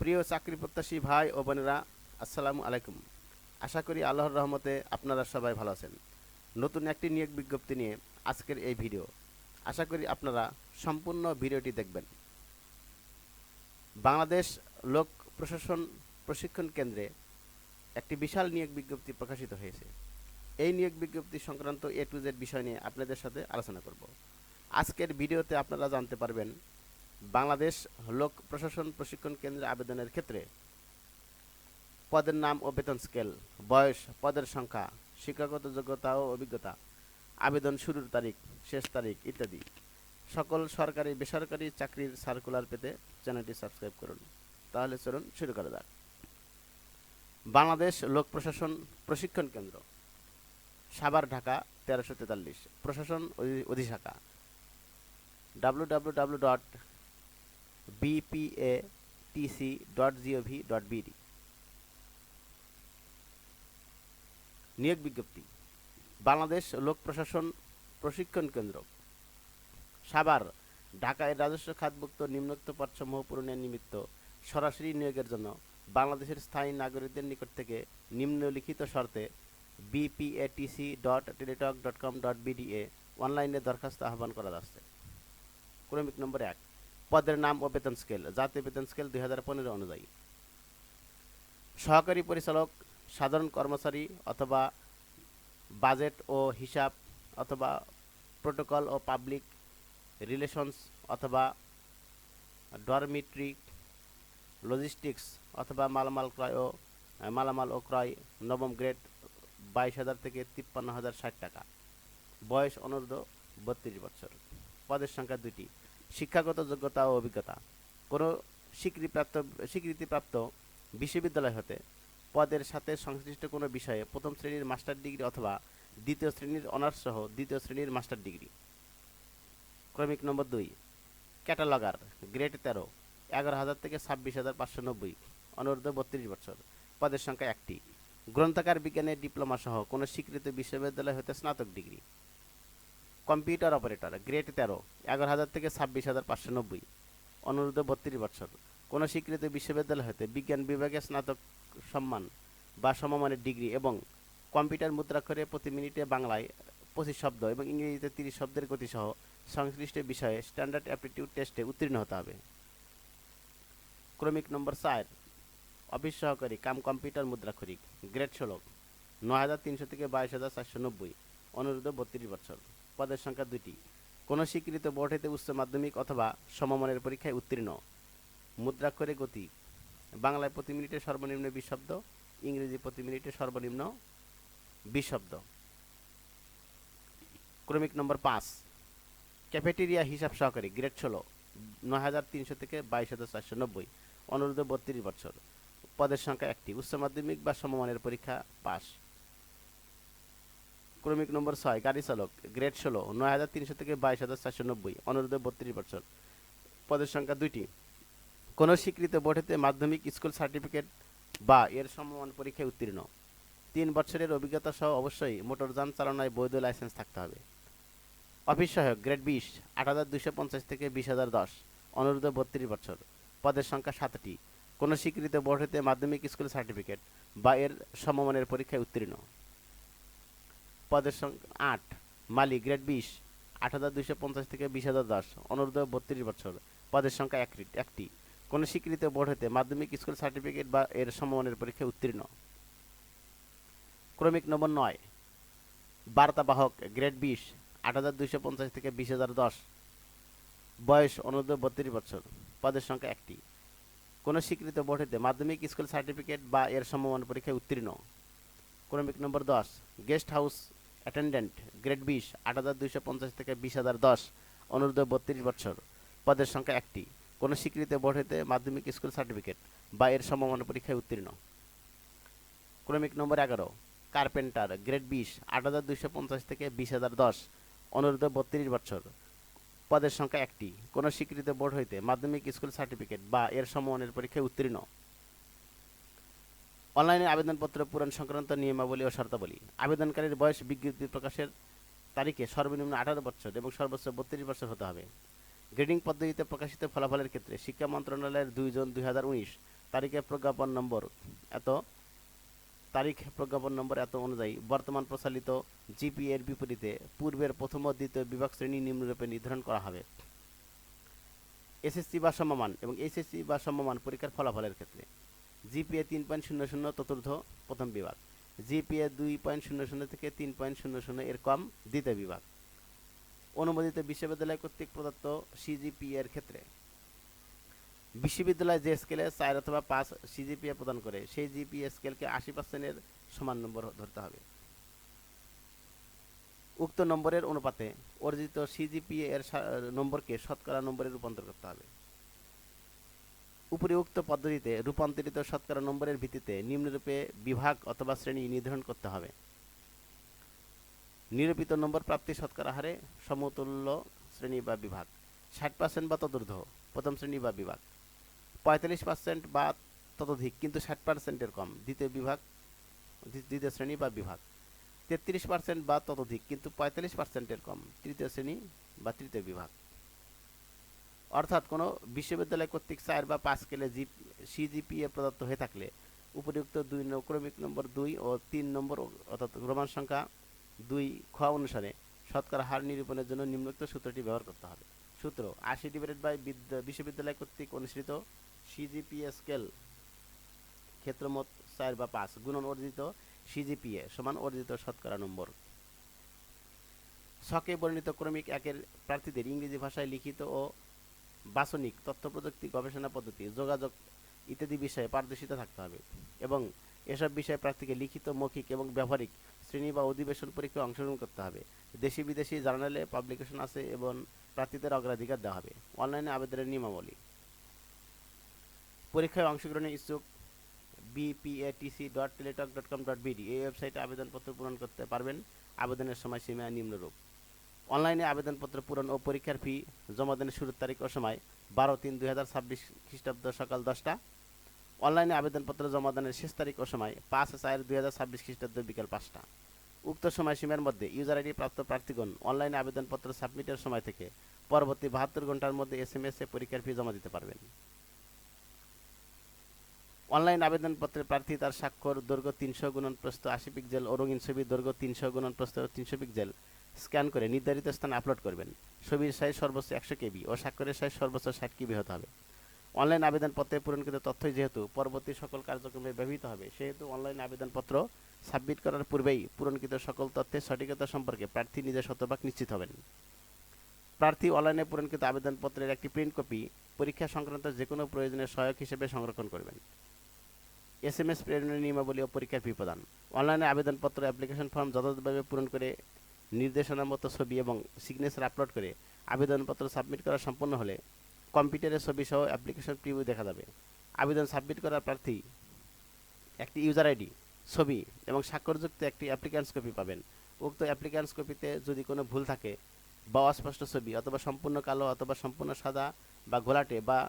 প্রিয় চাকরি প্রত্যাশী ভাই ও বোনেরা, আসসালামু আলাইকুম। আশা করি আল্লাহর রহমতে আপনারা সবাই ভালো আছেন। নতুন একটি নিয়োগ বিজ্ঞপ্তি নিয়ে আজকের এই ভিডিও। আশা করি আপনারা সম্পূর্ণ ভিডিওটি দেখবেন। বাংলাদেশ লোক প্রশাসন প্রশিক্ষণ কেন্দ্রে একটি বিশাল নিয়োগ বিজ্ঞপ্তি প্রকাশিত হয়েছে। এই নিয়োগ বিজ্ঞপ্তি সংক্রান্ত এ টু জেড বিষয় নিয়ে আপনাদের সাথে আলোচনা করব। আজকের ভিডিওতে আপনারা জানতে পারবেন বাংলাদেশ লোক প্রশাসন প্রশিক্ষণ কেন্দ্রে আবেদনের ক্ষেত্রে পদের নাম ও বেতন স্কেল, বয়স, পদের সংখ্যা, শিক্ষাগত যোগ্যতা ও অভিজ্ঞতা, আবেদন শুরুর তারিখ, শেষ তারিখ ইত্যাদি। সকল সরকারি বেসরকারি চাকরির সার্কুলার পেতে চ্যানেলটি সাবস্ক্রাইব করুন। তাহলে চলুন শুরু করা যাক। বাংলাদেশ লোক প্রশাসন প্রশিক্ষণ কেন্দ্র, সাভার, ঢাকা 1343, প্রশাসন অধিশাখা www.bpatc.gov.bd। নিয়োগ বিজ্ঞপ্তি। বাংলাদেশ লোক প্রশাসন প্রশিক্ষণ কেন্দ্র, সাভার, ঢাকায় রাজস্ব খাতভুক্ত নিম্নোক্ত পদসমূহ পূরণের নিমিত্ত সরাসরি নিয়োগের জন্য বাংলাদেশের স্থায়ী নাগরিকদের নিকট থেকে নিম্নলিখিত শর্তে bpatc.teletalk.com.bd এ অনলাইনে দরখাস্ত আহ্বান করা যাচ্ছে। ক্রমিক নম্বর 1, পদের নাম ও বেতন স্কেল, জাতীয় বেতন স্কেল 2015 অনুযায়ী। সহকারী পরিচালক, সাধারণ কর্মচারী অথবা বাজেট ও হিসাব অথবা প্রোটোকল ও পাবলিক রিলেশনস অথবা ডরমিট্রি, লজিস্টিক্স অথবা মালামাল ও ক্রয়, নবম গ্রেড 22,000 থেকে 53,060 টাকা। বয়স অনূর্ধ্ব 32 বছর। পদের সংখ্যা 2টি। শিক্ষাগত যোগ্যতা ও অভিজ্ঞতা। কোনো স্বীকৃতিপ্রাপ্ত বিশ্ববিদ্যালয় হতে পদের সাথে সংশ্লিষ্ট কোনো বিষয়ে প্রথম শ্রেণীর মাস্টার ডিগ্রি অথবা দ্বিতীয় শ্রেণীর অনার্স সহ দ্বিতীয় শ্রেণীর মাস্টার ডিগ্রি। ক্রমিক নম্বর 2, ক্যাটালগার, গ্রেড 13, 11,000 থেকে 26,590, অনূর্ধ্ব 32 বছর। পদের সংখ্যা 1টি। গ্রন্থাগার বিজ্ঞানে ডিপ্লোমা সহ কোনো স্বীকৃত বিশ্ববিদ্যালয় হতে স্নাতক ডিগ্রি। কম্পিউটার অপারেটর, গ্রেড 13, 11,000 থেকে 26,590, অনূর্ধ্ব 32 বছর। কোনো স্বীকৃত বিশ্ববিদ্যালয় হতে বিজ্ঞান বিভাগে স্নাতক সম্মান বা সমমানের ডিগ্রি এবং কম্পিউটার মুদ্রাক্ষরে প্রতি মিনিটে বাংলায় 25 শব্দ এবং ইংরেজিতে 30 শব্দের গতিসহ সংশ্লিষ্ট বিষয়ে স্ট্যান্ডার্ড অ্যাপটিটিউড টেস্টে উত্তীর্ণ হতে হবে। ক্রমিক নম্বর 4, অফিস সহকারী কাম কম্পিউটার মুদ্রাক্ষরিক, গ্রেড 16, 9,300 থেকে 22,490, অনূর্ধ্ব 32 বছর। পদের সংখ্যা 2টি। কোনো স্বীকৃত বোর্ড হতে উচ্চ মাধ্যমিক অথবা সমমানের পরীক্ষায় উত্তীর্ণ। মুদ্রাক্ষরে গতি, বাংলায় প্রতি মিনিটে সর্বনিম্ন 20 শব্দ, ইংরেজি প্রতি মিনিটে সর্বনিম্ন 20 শব্দ। ক্রমিক নম্বর 5, ক্যাফেটেরিয়া হিসাব সহকারী, গ্রেড 16, 9,300 থেকে 22,490, অনূর্ধ্ব 32 বছর। পদের সংখ্যা 1টি। উচ্চ মাধ্যমিক বা সমমানের পরীক্ষা পাস। ক্রমিক নম্বর 6, গাড়ি চালক, গ্রেড 16, 9,300 থেকে 22,490, অনূর্ধ্ব 32 বছর। পদের সংখ্যা 2টি। কোনো স্বীকৃত বোর্ড হতে মাধ্যমিক স্কুল সার্টিফিকেট বা এর সমমান পরীক্ষায় উত্তীর্ণ। 3 বছরের অভিজ্ঞতা সহ অবশ্যই মোটরযান চালনায় বৈধ লাইসেন্স থাকতে হবে। অফিস সহায়ক, গ্রেড 20, 8,250 থেকে 20,010, অনূর্ধ্ব 32 বছর। পদের সংখ্যা 7টি। কোনো স্বীকৃত বোর্ড হতে মাধ্যমিক স্কুল সার্টিফিকেট বা এর সমমানের পরীক্ষায় উত্তীর্ণ। পদের সংখ্যা 8, মালিক, গ্রেড 20, 8,250 থেকে 20,010, অনূর্ধ্ব 32 বছর। পদের সংখ্যা 1টি। কোনো স্বীকৃত বোর্ড হতে মাধ্যমিক স্কুল সার্টিফিকেট বা এর সমমানের পরীক্ষায় উত্তীর্ণ। ক্রমিক নম্বর 9, বার্তাবাহক, গ্রেড 20, 8,250 থেকে 20,010, বয়স অনূর্ধ্ব 32 বছর। পদের সংখ্যা 1টি। কোনো স্বীকৃত বোর্ড হতে মাধ্যমিক স্কুল সার্টিফিকেট বা এর সমমান পরীক্ষায় উত্তীর্ণ। ক্রমিক নম্বর 10, গেস্ট হাউস অ্যাটেন্ডেন্ট, গ্রেড 20, 8,250 থেকে 20,010, অনূর্ধ্ব 32 বছর। পদের সংখ্যা 1টি। কোনো স্বীকৃত বোর্ড হতে মাধ্যমিক স্কুল সার্টিফিকেট বা এর সমমান পরীক্ষায় উত্তীর্ণ। ক্রমিক নম্বর 11, কার্পেন্টার, গ্রেড 20, 8,250 থেকে 20,010, অনূর্ধ্ব 32 বছর। পদের সংখ্যা 1টি। কোনো স্বীকৃত বোর্ড হইতে মাধ্যমিক স্কুল সার্টিফিকেট বা এর সমমানের পরীক্ষায় উত্তীর্ণ। অনলাইনে আবেদনপত্র পূরণ সংক্রান্ত নিয়মাবলী ও শর্তাবলী। আবেদনকারীর বয়স বিজ্ঞপ্তি প্রকাশের তারিখে সর্বনিম্ন 18 বছর এবং সর্বোচ্চ 32 বছর হতে হবে। গ্রেডিং পদ্ধতিতে প্রকাশিত ফলাফলের ক্ষেত্রে শিক্ষা মন্ত্রণালয়ের 2 জুন 2019 তারিখে প্রজ্ঞাপন নম্বর এত অনুযায়ী বর্তমান প্রচলিত জিপিএ এর বিপরীতে পূর্বের প্রথম ও দ্বিতীয় বিভাগ শ্রেণী নিম্নরূপে নির্ধারণ করা হবে। এসএসসি বা সমমান এবং এইচএসসি বা সমমান পরীক্ষার ফলাফলের ক্ষেত্রে জিপিএ 3.00 চতুর্থ প্রথম বিভাগ, জিপিএ 2.00 থেকে 3.00 এর কম দ্বিতীয় বিভাগ। অনুমোদিত বিশ্ববিদ্যালয় কর্তৃক প্রদত্ত সিজিপিএ এর ক্ষেত্রে বিশ্ববিদ্যালয় যে স্কেলে 4 অথবা 5 সিজিপিএ প্রদান করে সেই জিপিএ স্কেলকে 80% এর সমান নম্বর ধরতে হবে। উক্ত নম্বরের অনুপাতে অর্জিত সিজিপিএ এর নম্বরকে শতকরা নম্বরে রূপান্তর করতে হবে। উপরিউক্ত পদ্ধতিতে রূপান্তরিত শতকরা নম্বরের ভিত্তিতে নিম্নরূপে বিভাগ অথবা শ্রেণী নির্ধারণ করতে হবে। নিরূপিত নম্বর প্রাপ্তি শতকরা হারে সমতুল্য শ্রেণী বা বিভাগ 60% বা তদূর্ধ্ব প্রথম শ্রেণী বা বিভাগ, 45% বা ততোধিক কিন্তু 60% এর কম দ্বিতীয় শ্রেণী বা বিভাগ, 33% বা ততোধিক কিন্তু 45% এর কম তৃতীয় শ্রেণী বা তৃতীয় বিভাগ। অর্থাৎ কোনো বিশ্ববিদ্যালয় কর্তৃক 4 বা 5 স্কেলে সিজিপিএ প্রদত্ত হয়ে থাকলে উপরিউক্ত ক্রমিক নম্বর 2 ও 3 নম্বর অর্থাৎ রোমান সংখ্যা 2 খ অনুসারে শতকরা হার নিরূপণের জন্য নিম্নোক্ত সূত্রটি ব্যবহার করতে হবে। সূত্র 80 বিশ্ববিদ্যালয় কর্তৃক অনুসৃত সিজিপিএ স্কেল ক্ষেত্রমত 4 বা 5 গুণন অর্জিত সিজিপিএ সমান অর্জিত শতকরা নম্বর। ছকে বর্ণিত ক্রমিক 1-এর প্রার্থীদের ইংরেজি ভাষায় লিখিত ও বাচনিক তথ্য প্রযুক্তি গবেষণা পদ্ধতি যোগাযোগ ইত্যাদি বিষয়ে পারদর্শিতা থাকতে হবে এবং এসব বিষয়ে প্রার্থীকে লিখিত মৌখিক এবং ব্যবহারিক শ্রেণী বা অধিবেশন পরীক্ষায় অংশগ্রহণ করতে হবে। দেশি বিদেশি জার্নালে পাবলিকেশন আছে এবং প্রার্থীদের অগ্রাধিকার দেওয়া হবে। অনলাইনে আবেদনের নিয়মাবলী পরীক্ষায় অংশগ্রহণের ইচ্ছুক bpatc.teletalk.com.bd এই ওয়েবসাইটে আবেদনপত্র পূরণ করতে পারবেন। আবেদনের সময়সীমা নিম্নরূপ: অনলাইনে আবেদনপত্র পূরণ ও পরীক্ষার ফি জমা দেনের শুরুর তারিখ ও সময় 12/3/2026 খ্রিস্টাব্দ সকাল 10টা। অনলাইনে আবেদনপত্র জমা দেনের শেষ তারিখ ও সময় 5/4/2026 খ্রিস্টাব্দ বিকাল 5টা। উক্ত সময়সীমার মধ্যে ইউজার আইডি প্রাপ্ত প্রার্থীগণ অনলাইনে আবেদনপত্র সাবমিটের সময় থেকে পরবর্তী 72 ঘন্টার মধ্যে SMS এ পরীক্ষার ফি জমা দিতে পারবেন। অনলাইন আবেদনপত্রে প্রার্থী তার স্বাক্ষর দৈর্ঘ্য 300 গুণন প্রস্থ 80 পিক্সেল ও রঙিন ছবি দৈর্ঘ্য 300 গুণন প্রস্থ 300 পিক্সেল স্ক্যান করে নির্ধারিত স্থানে আপলোড করবেন। ছবির সাইজ সর্বোচ্চ 100 কেবি ও স্বাক্ষরের সাইজ সর্বোচ্চ 60 কেবি হতে হবে। অনলাইন আবেদনপত্রে পূরণকৃত তথ্যই যেহেতু পরবর্তী সকল কার্যক্রমে ব্যবহৃত হবে সেহেতু অনলাইন আবেদনপত্র সাবমিট করার পূর্বেই পূরণকৃত সকল তথ্যের সঠিকতা সম্পর্কে প্রার্থী নিজে শতভাগ নিশ্চিত হবেন। প্রার্থী অনলাইনে পূরণকৃত আবেদনপত্রের একটি প্রিন্ট কপি পরীক্ষা সংক্রান্ত যে কোনো প্রয়োজনীয় সহায়ক হিসেবে সংরক্ষণ করবেন। SMS প্রেরণের নিয়মাবলী ও পরীক্ষার ফি প্রদান: অনলাইনে আবেদনপত্র অ্যাপ্লিকেশন ফর্ম যথাযথভাবে পূরণ করে নির্দেশনা মতো ছবি এবং সিগনেচার আপলোড করে আবেদনপত্র সাবমিট করা সম্পন্ন হলে কম্পিউটারে ছবি সহ অ্যাপ্লিকেশন প্রিভিউ দেখা যাবে। আবেদন সাবমিট করার প্রার্থী একটি ইউজার আইডি, ছবি এবং স্বাক্ষরযুক্ত একটি অ্যাপ্লিক্যান্স কপি পাবেন। উক্ত অ্যাপ্লিক্যান্স কপিতে যদি কোনো ভুল থাকে বা অস্পষ্ট ছবি অথবা সম্পূর্ণ কালো অথবা সম্পূর্ণ সাদা বা ঘোলাটে বা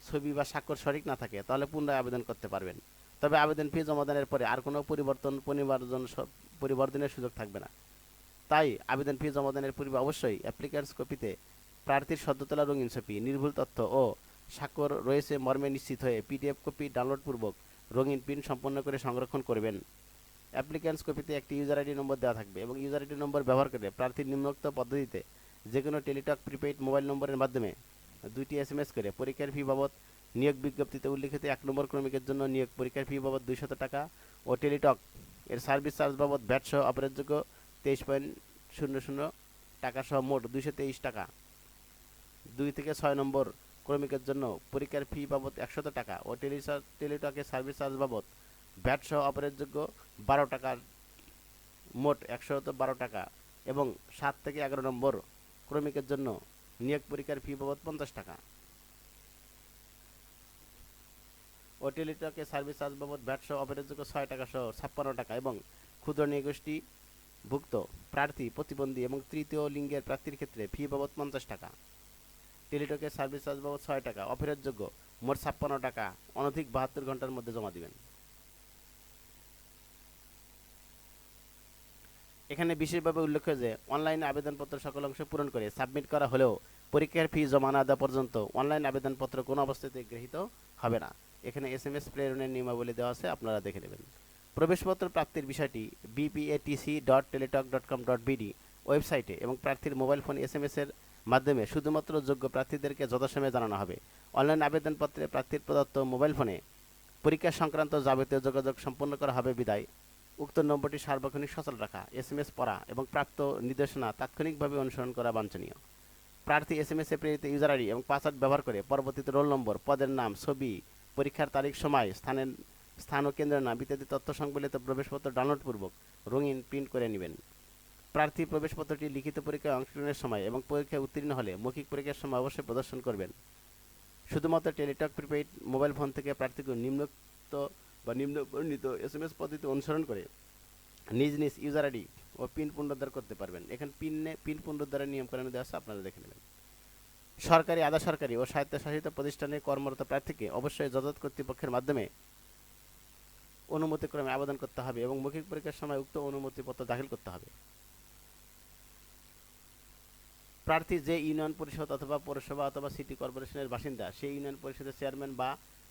ছবি বা স্বাক্ষর সঠিক না থাকে তাহলে পুনরায় আবেদন করতে পারবেন। তবে আবেদন ফি জমা দানের পরে আর কোনো পরিবর্তনের সুযোগ থাকবে না। তাই আবেদন ফি জমা দানের পূর্বে অবশ্যই অ্যাপ্লিক্যান্স কপিতে প্রার্থীর সদ্য তোলা রঙিন ছবি, নির্ভুল তথ্য ও স্বাক্ষর রয়েছে মর্মে নিশ্চিত হয়ে PDF কপি ডাউনলোড পূর্বক রঙিন প্রিন্ট সম্পন্ন করে সংরক্ষণ করবেন। অ্যাপ্লিক্যান্স কপিতে একটি ইউজার আইডি নম্বর দেওয়া থাকবে এবং ইউজার আইডি নম্বর ব্যবহার করে প্রার্থীর নিম্নোক্ত পদ্ধতিতে যে কোনো টেলিটক প্রিপেইড মোবাইল নম্বরের মাধ্যমে 2টি SMS করে পরীক্ষার ফি বাবদ নিয়োগ বিজ্ঞপ্তিতে উল্লিখিত 1 নম্বর ক্রমিকের জন্য নিয়োগ পরীক্ষার ফি বাবদ 200 টাকা ও টেলিটক এর সার্ভিস চার্জ বাবদ ভ্যাট সহ অপরাধযোগ্য 23.00 টাকা সহ মোট 223 টাকা। 2 থেকে 6 নম্বর ক্রমিকের জন্য পরীক্ষার ফি বাবদ 100 টাকা ও টেলিটকের সার্ভিস চার্জ বাবদ ভ্যাট সহ অপরাধযোগ্য 12 টাকা, মোট 112 টাকা এবং 7 থেকে 11 নম্বর ক্রমিকের জন্য নিয়োগ পরীক্ষার ফি বাবদ 50 টাকা ও টেলিটকের সার্ভিস চার্জ বাবদ ভ্যাট সহ অপরাধযোগ্য 6 টাকা সহ 56 টাকা এবং ক্ষুদ্র নৃগোষ্ঠী ভুক্ত প্রার্থী, প্রতিবন্ধী এবং তৃতীয় লিঙ্গের প্রার্থীর ক্ষেত্রে ফি বাবদ 50 টাকা। টেলিটকের সার্ভিস চার্জ বাবদ 6 টাকা অফেরতযোগ্য, মোট 56 টাকা অনধিক 72 ঘন্টার মধ্যে জমা দিবেন। এখানে বিশেষভাবে উল্লেখ্য যে অনলাইনে আবেদনপত্র সকল অংশ পূরণ করে সাবমিট করা হলেও পরীক্ষার ফি জমা না দেওয়া পর্যন্ত অনলাইন আবেদনপত্র কোনো অবস্থাতেই গৃহীত হবে না। এখানে SMS প্রেরণের নিয়মাবলী দেওয়া আছে, আপনারা দেখে নেবেন। প্রবেশপত্র প্রাপ্তির বিষয়টি bpatc.teletalk.com.bd ওয়েবসাইটে এবং প্রার্থীর মোবাইল ফোন SMS এর মাধ্যমে শুধুমাত্র যোগ্য প্রার্থীদেরকে যথাসময়ে জানানো হবে। অনলাইন আবেদনপত্রে প্রার্থীর প্রদত্ত মোবাইল ফোনে পরীক্ষা সংক্রান্ত যাবতীয় যোগাযোগ সম্পন্ন করা হবে বিদায় উক্ত নম্বরটি সার্বক্ষণিক সচল রাখা, SMS পড়া এবং প্রাপ্ত নির্দেশনা তাৎক্ষণিকভাবে অনুসরণ করা বাঞ্ছনীয়। প্রার্থী SMS এ প্রেরিত ইউজার আইডি এবং পাসওয়ার্ড ব্যবহার করে পরবর্তীতে রোল নম্বর, পদের নাম, ছবি, পরীক্ষার তারিখ, সময়, স্থান ও কেন্দ্রের নাম ইত্যাদি তথ্য সংবলিত প্রবেশপত্র ডাউনলোডপূর্বক রঙিন প্রিন্ট করে নেবেন। প্রার্থী প্রবেশপত্রটি লিখিত পরীক্ষায় অংশগ্রহণের সময় এবং পরীক্ষায় উত্তীর্ণ হলে মৌখিক পরীক্ষার সময় অবশ্যই প্রদর্শন করবেন। শুধুমাত্র টেলিটক প্রিপেইড মোবাইল ফোন থেকে প্রার্থীকে নিম্নোক্ত বা নিম্নবর্ণিত SMS পদ্ধতি অনুসরণ করে নিজ নিজ ইউজার আইডি ও পিন পুনরুদ্ধার করতে পারবেন। এখানে পিন পুনরুদ্ধারের নিয়মকানুন দেওয়া আছে, আপনারা দেখে নেবেন। সরকারি, আধা সরকারি ও স্বায়ত্তশাসিত প্রতিষ্ঠানে কর্মরত প্রার্থীকে অবশ্যই যথাযথ কর্তৃপক্ষের মাধ্যমে অনুমতিক্রমে আবেদন করতে হবে এবং মৌখিক পরীক্ষার সময় উক্ত অনুমতিপত্র দাখিল করতে হবে। প্রার্থী যে ইউনিয়ন পরিষদ অথবা পৌরসভা অথবা সিটি কর্পোরেশনের বাসিন্দা সেই ইউনিয়ন পরিষদের চেয়ারম্যান বা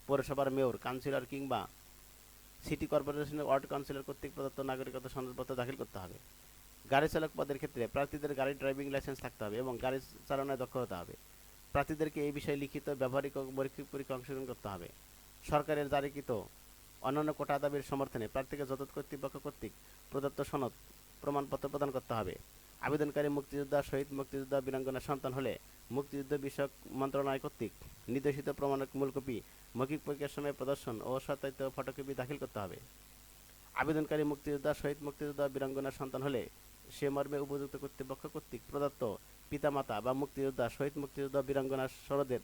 পৌরসভার মেয়র, কাউন্সিলর কিংবা সিটি কর্পোরেশনের ওয়ার্ড কাউন্সিলর কর্তৃক প্রদত্ত নাগরিকত্ব সনদপত্র দাখিল করতে হবে। গাড়ি চালক পদের ক্ষেত্রে প্রার্থীদের গাড়ির ড্রাইভিং লাইসেন্স থাকতে হবে এবং গাড়ি চালানোয় দক্ষ হতে হবে। প্রার্থীদেরকে এই বিষয়ে লিখিত, ব্যবহারিক ও মৌখিক পরীক্ষায় অংশগ্রহণ করতে হবে। সরকারের জারিকৃত অন্যান্য কোটা দাবির সমর্থনে প্রার্থীকে যথাযথ কর্তৃপক্ষ কর্তৃক প্রদত্ত সনদ, প্রমাণপত্র প্রদান করতে হবে। আবেদনকারী মুক্তিযোদ্ধা, শহীদ মুক্তিযোদ্ধা, বীরাঙ্গনার সন্তান হলে মুক্তিযুদ্ধ বিষয়ক মন্ত্রণালয় কর্তৃক নির্দেশিত প্রমাণের মূল কপি মৌখিক পরীক্ষার সময় প্রদর্শন ও সত্যায়িত ফটোকপি দাখিল করতে হবে। আবেদনকারী মুক্তিযোদ্ধা, শহীদ মুক্তিযোদ্ধা, বীরাঙ্গনার সন্তান হলে সে মর্মে উপযুক্ত কর্তৃপক্ষ কর্তৃক প্রদত্ত পিতামাতা বা মুক্তিযোদ্ধা, শহীদ মুক্তিযোদ্ধা, বীরাঙ্গনার সনদের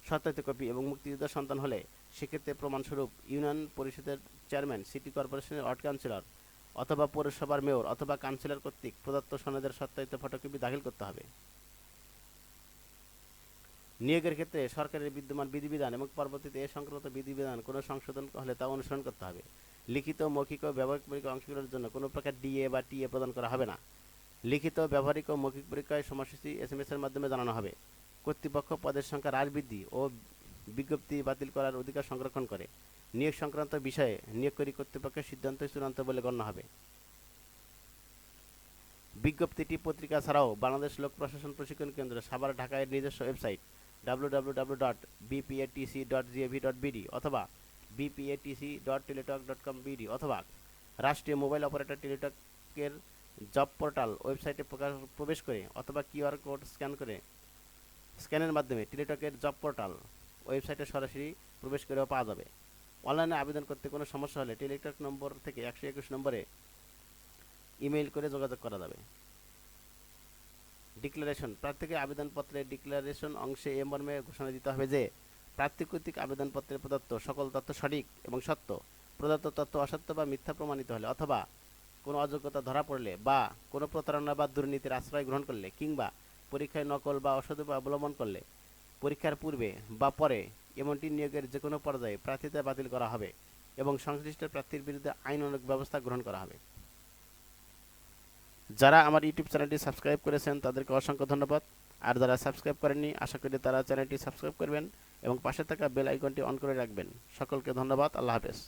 সত্যায়িত কপি এবং মুক্তিযোদ্ধার সন্তান হলে সেক্ষেত্রে প্রমাণস্বরূপ ইউনিয়ন পরিষদের চেয়ারম্যান, সিটি কর্পোরেশনের ওয়ার্ড কাউন্সিলর অথবা পৌরসভার মেয়র অথবা কাউন্সিলর কর্তৃক প্রদত্ত সনদের সত্যায়িত ফটোকপি দাখিল করতে হবে। নিয়োগের ক্ষেত্রে সরকারের বিদ্যমান বিধিবিধান এবং পরবর্তীতে এ সংক্রান্ত বিধিবিধান কোনো সংশোধন হলে তা অনুসরণ করতে হবে। লিখিত, মৌখিক ও ব্যবহারিক পরীক্ষায় অংশগ্রহণের জন্য কোনো প্রকার DA বা TA প্রদান করা হবে না। লিখিত, ব্যবহারিক ও মৌখিক পরীক্ষায় সময়সূচি SMS এর মাধ্যমে জানানো হবে। কর্তৃপক্ষ পদের সংখ্যা হ্রাস, বৃদ্ধি ও বিজ্ঞপ্তি বাতিল করার অধিকার সংরক্ষণ করে। নিয়োগ সংক্রান্ত বিষয়ে নিয়োগকারী কর্তৃপক্ষের সিদ্ধান্ত চূড়ান্ত বলে গণ্য হবে। বিজ্ঞপ্তিটি পত্রিকা ছাড়াও বাংলাদেশ লোক প্রশাসন প্রশিক্ষণ কেন্দ্র, সাভার, ঢাকা এর নিজস্ব ওয়েবসাইট www.bpatc.gov.bd অথবা bpatc.teletalk.com.bd অথবা রাষ্ট্রীয় মোবাইল অপারেটর টেলিটকের জব পোর্টাল ওয়েবসাইটে প্রবেশ করে অথবা QR কোড স্ক্যানের মাধ্যমে টেলিটকের জব পোর্টাল ওয়েবসাইটে সরাসরি প্রবেশ করেও পাওয়া যাবে। অনলাইনে আবেদন করতে কোনো সমস্যা হলে টেলিটক নম্বর থেকে 121 নম্বরে ইমেইল করে যোগাযোগ করা যাবে। ডিক্লারেশন, প্রার্থীকে আবেদনপত্রের ডিক্লারেশন অংশে এ মর্মে ঘোষণা দিতে হবে যে প্রার্থী কর্তৃক আবেদনপত্রে প্রদত্ত সকল তথ্য সঠিক এবং সত্য। প্রদত্ত তথ্য অসত্য বা মিথ্যা প্রমাণিত হলে অথবা কোনো অযোগ্যতা ধরা পড়লে বা কোনো প্রতারণা বা দুর্নীতির আশ্রয় গ্রহণ করলে কিংবা পরীক্ষায় নকল বা অসৎ উপায় অবলম্বন করলে পরীক্ষার পূর্বে বা পরে এমনটি নিয়োগের যে কোনো পর্যায়ে প্রার্থিতা বাতিল করা হবে এবং সংশ্লিষ্ট প্রার্থীর বিরুদ্ধে আইনানুগ ব্যবস্থা গ্রহণ করা হবে। যারা আমার ইউটিউব চ্যানেলটি সাবস্ক্রাইব করেছেন তাদেরকে অসংখ্য ধন্যবাদ। আর যারা সাবস্ক্রাইব করেননি আশা করি তারা চ্যানেলটি সাবস্ক্রাইব করবেন এবং পাশে থাকা বেল আইকনটি অন করে রাখবেন। সকলকে ধন্যবাদ। আল্লাহ হাফেজ।